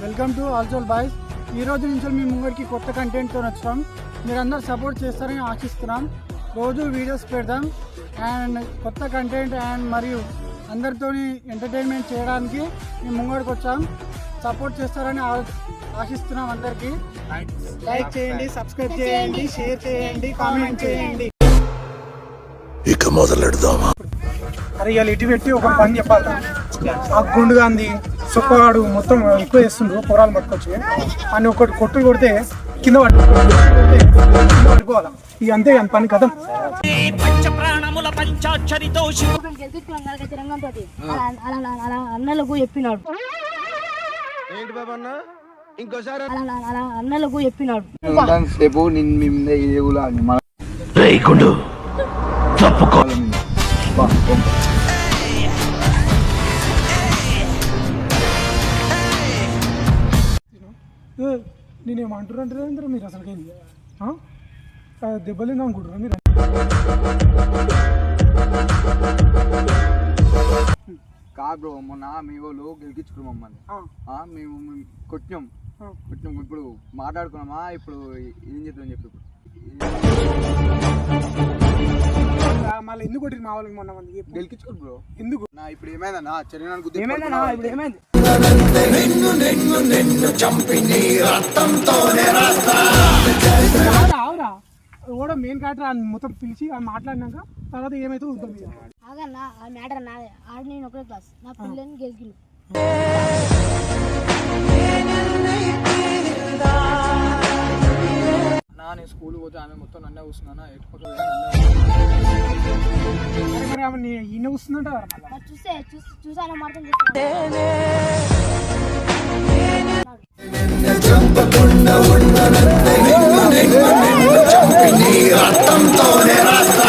Welcome to ఆల్సోల్ boys. ఈ రోజు నుంచి మీ ముంగడికి కొత్త కంటెంట్తో వచ్చాం. మీరందరూ సపోర్ట్ చేస్తారని ఆశిస్తున్నాం. రోజు వీడియోస్ పెడదాం అండ్ కొత్త కంటెంట్ అండ్ మరియు అందరితో ఎంటర్టైన్మెంట్ చేయడానికి మీ ముంగడికి వచ్చాం. సపోర్ట్ చేస్తారని ఆశిస్తున్నాం. అందరికీ లైక్ చేయండి, సబ్స్క్రైబ్ చేయండి, షేర్ చేయండి, కామెంట్ చేయండి. ఇక మొదలెడదామా? అరే ఇవాళ ఇటు పెట్టి ఒక పని చెప్పాలి. ఆ గుండు గాంధీ సుక్కగాడు మొత్తం ఎక్కువ చేస్తుండ్రు పొరాలు పట్టుకొచ్చి అని ఒకటి కొట్టు కొడితే కింద పట్టుకోవాలి. ఇక అంతే కానీ పని కథం. అన్నలకు చెప్పినాడు అన్నలకు చెప్పినాడు నేనేమంటారు మీరు అసలు దెబ్బలేదా అనుకుంటారా మీరు? కా బ్రో మొన్న మీ వాళ్ళు గెలిపించుకున్నాం మమ్మల్ని. మేము కొట్టినాం. ఇప్పుడు మాట్లాడుకున్నామా? ఇప్పుడు ఏం చేద్దాం చెప్పి మళ్ళీ ఎందుకు కొట్టింది మా వాళ్ళకి? మొన్న గెలిపించుకోరు బ్రో. ఎందుకు నా ఇప్పుడు ఏమైందన్నా చర్యనాలు గుర్తు ఏమైంది? అవురా కూడా మెయిన్ క్యారెక్టర్ మొత్తం పిలిచి మాట్లాడినాక తర్వాత ఏమైతే చూద్దాం. ఆగన్నా ఆ మ్యాటర్ నాదే. ఆడ నేను ఒకటే క్లాస్ నా పిల్లని గెలిచిండు. నేను స్కూల్ పోతే ఆమె మొత్తం నన్నే కూర్చున్నాను. మరి ఆమె ఈయన కూర్చుందంట చూసాను మాత్రం చంపి నీ రక్తంతోనే రాస్తా.